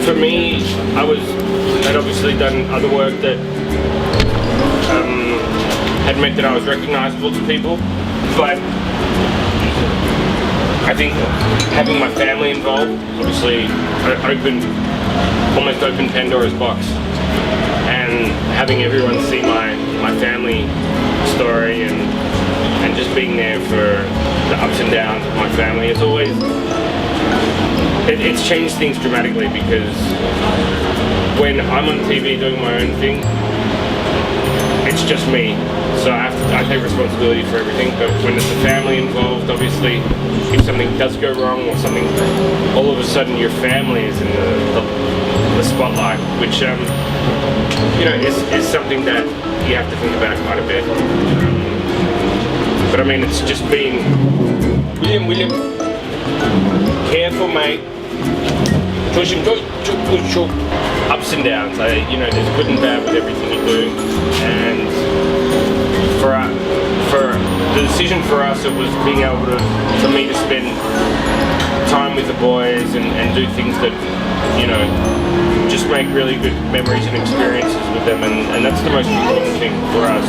for me, I'd obviously done other work that had meant that I was recognisable to people, but I think having my family involved obviously almost opened Pandora's box, and having everyone see my family story and just being there for the ups and downs of my family is always, it's changed things dramatically, because when I'm on TV doing my own thing, it's just me, so I take responsibility for everything. But when there's a family involved, obviously, if something does go wrong or something, all of a sudden your family is in the spotlight, which you know, is something that you have to think about quite a bit. But I mean, it's just been William, careful, mate. Push him, push. Ups and downs. You know, there's good and bad with everything you do, and for the decision for us, it was being able for me to spend time with the boys and do things that, you know, just make really good memories and experiences with them, and that's the most important thing for us.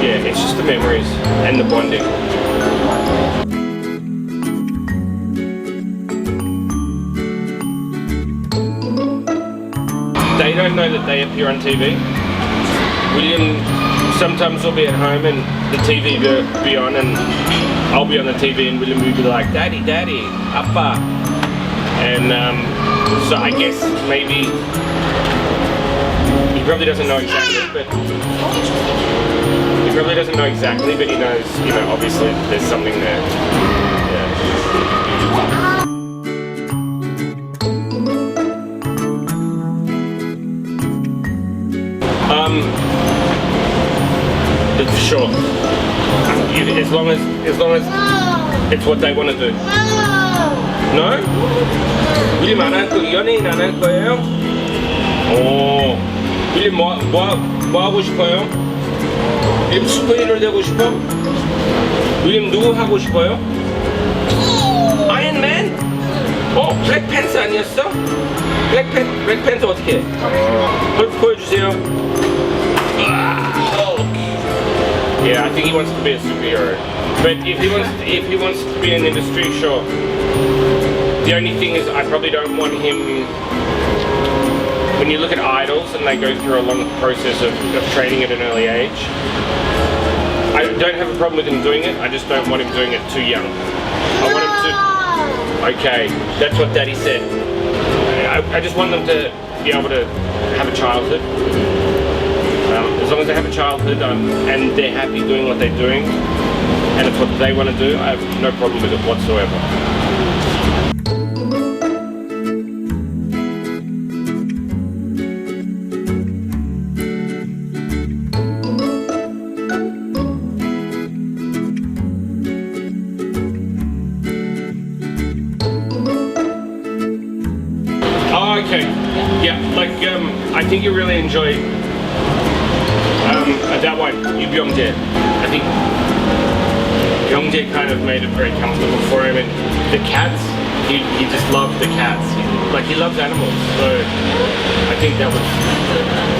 Yeah, it's just the memories and the bonding. They don't know that they appear on TV. William sometimes will be at home and the TV will be on, and I'll be on the TV and William will be like, Daddy, Daddy, Appa. And so I guess maybe he probably doesn't know exactly, but he knows, you know, obviously there's something there. Yeah. Sure. As long as it's what they want to do. No? William, 안 할 거예요? 연예인 안 할 거예요? William, 뭐 하고 싶어요? William 슈퍼히어로 되고 싶어? William 누구 하고 싶어요? 아이언맨? 블랙팬서 아니었어? 블랙팬서 어떻게 해? 보여주세요. Yeah, I think he wants to be a superhero. But if he wants to be in industry, sure. The only thing is, I probably don't want him. When you look at idols and they go through a long process of training at an early age, I don't have a problem with him doing it. I just don't want him doing it too young. I want him to. Okay, that's what Daddy said. I just want them to be able to have a childhood. As long as they have a childhood and they're happy doing what they're doing, and it's what they want to do, I have no problem with it whatsoever. Oh, okay. Yeah, like I think you really enjoy that one, Byungjae. I think Byungjae kind of made it very comfortable for him, and the cats, he just loved the cats. He loves animals, so I think that was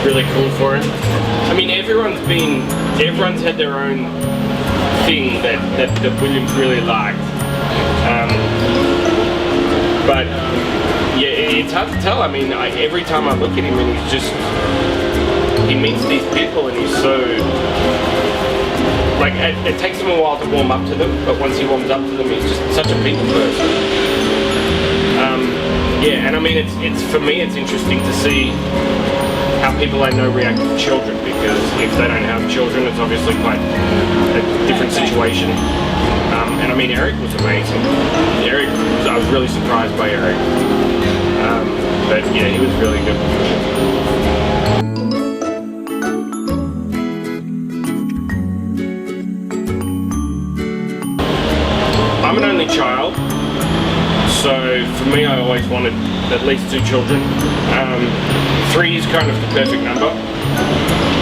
really cool for him. I mean, everyone's had their own thing that Williams really liked. But yeah, it's hard to tell. I mean, every time I look at him, and he meets these people, and he's so, like, it takes him a while to warm up to them, but once he warms up to them, he's just such a people person. Yeah, and I mean, it's for me, it's interesting to see how people I know react to children, because if they don't have children, it's obviously quite a different situation. And I mean, Eric was amazing. I was really surprised by Eric. But yeah, he was really good. I'm an only child, so for me I always wanted at least 2 children. 3 is kind of the perfect number,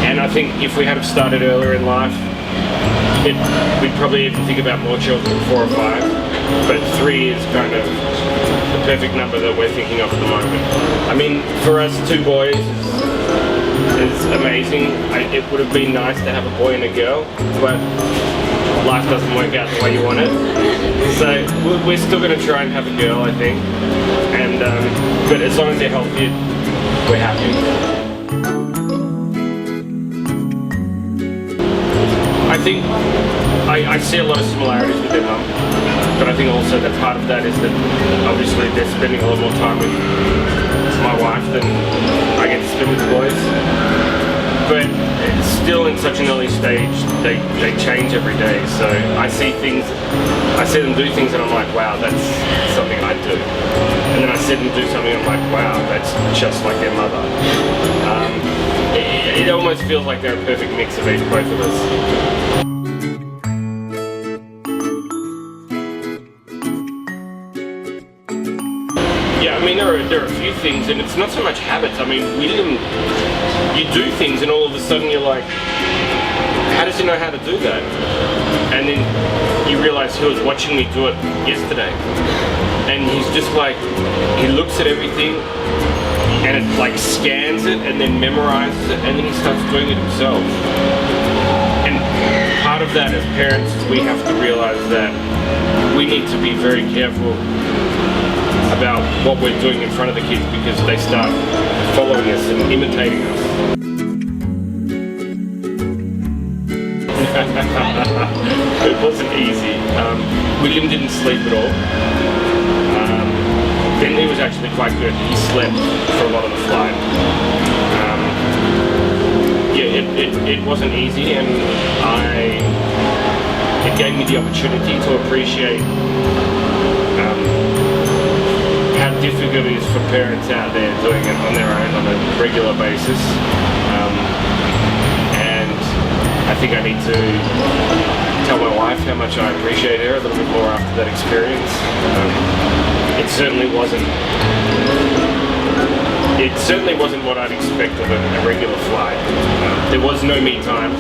and I think if we had have started earlier in life, we'd probably even think about more children, 4 or 5, but 3 is kind of the perfect number that we're thinking of at the moment. I mean, for us, 2 boys is amazing. It would have been nice to have a boy and a girl, but life doesn't work out the way you want it. So we're still going to try and have a girl, I think. And but as long as they're healthy, we're happy. I think I see a lot of similarities with their mum, but I think also that part of that is that obviously they're spending a lot more time with my wife than I get to spend with the boys. But it's still in such an early stage, they change every day. So I see them do things and I'm like, wow, that's something I'd do. And then I see them do something and I'm like, wow, that's just like their mother. It almost feels like they're a perfect mix of both of us. Yeah, I mean, there are a few things, and it's not so much habits. I mean, William, you do things and all of a sudden you're like, how does he know how to do that? And then you realize he was watching me do it yesterday. And he's just like, he looks at everything and it like scans it and then memorizes it and then he starts doing it himself. And part of that as parents is we have to realize that we need to be very careful about what we're doing in front of the kids because they start following us and imitating us. It wasn't easy. William didn't sleep at all. Bentley was actually quite good. He slept for a lot of the flight. Yeah, it wasn't easy, and it gave me the opportunity to appreciate how difficult it is for parents out there doing it on their own on a regular basis. And I think I need to tell my wife how much I appreciate her a little bit more after that experience. It certainly wasn't what I'd expect of a regular flight. There was no me time.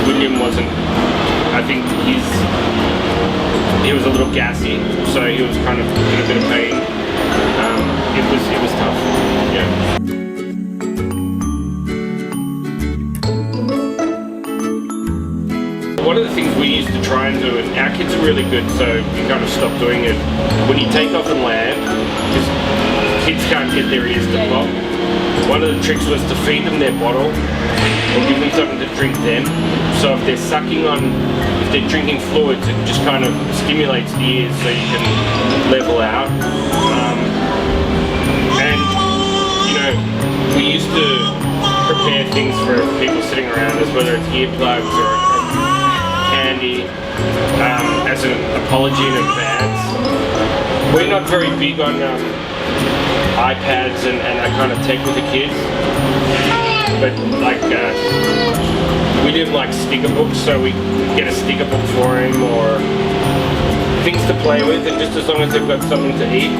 William wasn't, I think he was a little gassy, so he was kind of in a bit of pain. It was tough, yeah. One of the things we used to try and do, and our kids are really good, so we kind of stopped doing it. When you take off and land, because kids can't get their ears to pop, one of the tricks was to feed them their bottle or give them something to drink then. So if they're sucking on, if they're drinking fluids, it just kind of stimulates the ears so you can level out. And, you know, we used to prepare things for people sitting around us, whether it's earplugs or candy, as an apology in advance. We're not very big on iPads and that kind of tech with the kids, but like we didn't like sticker books, so we get a sticker book for him or things to play with, and just as long as they've got something to eat.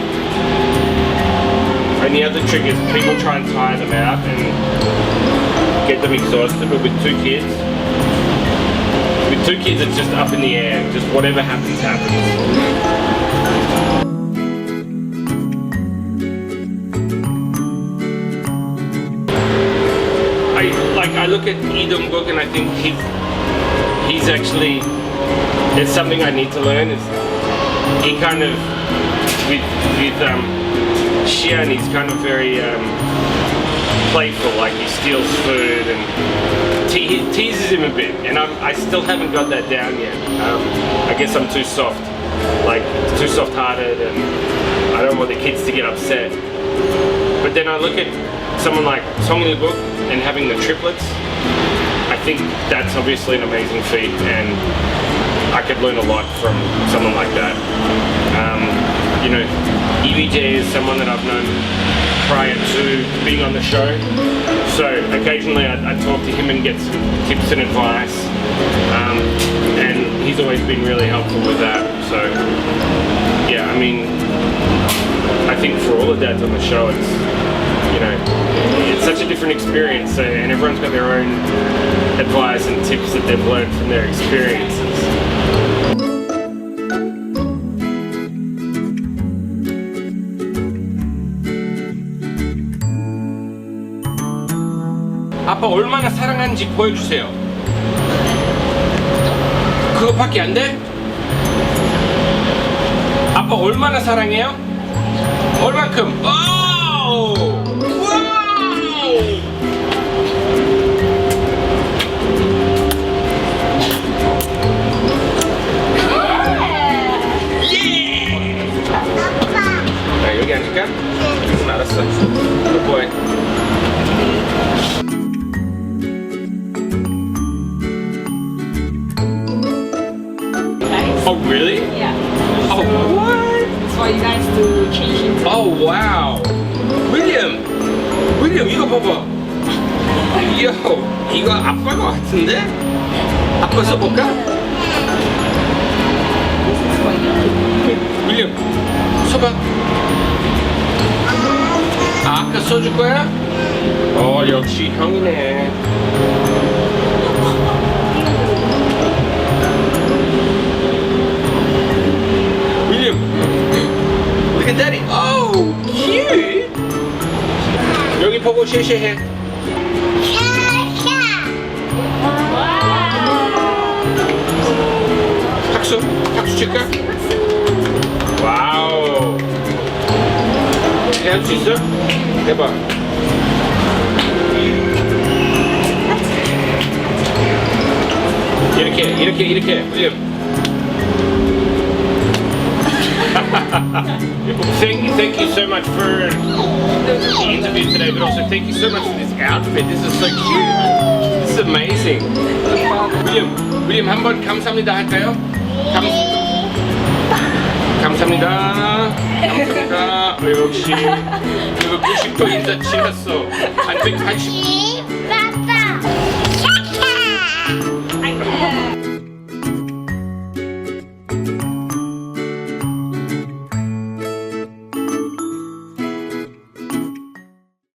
And the other trick is people try and tire them out and get them exhausted, but with 2 kids, it's just up in the air, just whatever happens, happens. I look at Edom book and I think he's actually, there's something I need to learn. Is he kind of, with Shian, he's kind of very playful, like he steals food and he teases him a bit, and I still haven't got that down yet. I guess I'm too soft, like too soft-hearted, and I don't want the kids to get upset. But then I look at someone like Song in the book and having the triplets. I think that's obviously an amazing feat, and I could learn a lot from someone like that. You know, EVJ is someone that I've known prior to being on the show, so occasionally I talk to him and get some tips and advice, and he's always been really helpful with that. So yeah, I mean, I think for all the dads on the show, it's, you know, it's such a different experience, so, and everyone's got their own advice and tips that they've learned from their experiences. 아빠 얼마나 사랑하는지 보여주세요. 그것밖에 안 돼? 아빠 얼마나 사랑해요? 얼만큼? 오! 와우! 예! 자, 여기 앉을까? 응, 알았어. Good boy. Oh, really? Yeah. Oh, what? It's for you guys to change into. Oh, wow. William, 이거 봐봐. 요, 이거 아빠 거 같은데? 아빠 써볼까? This is for you. 윌리엄, 써봐. 아, 아까 써줄 거야? 역시 형이네. 윌리엄, look at daddy. Oh, cute. 여기 보고 쉐쉐해. 박수 칠까? 와우. 할 수 있어? 해봐. 이렇게 윌리엄. Thank you so much for the interview today, but also thank you so much for this outfit. This is so cute. This is amazing. 윌리엄 한번 감사합니다 할까요? 감사합니다. 역시 이거 90도 인자 지났어. 한 180.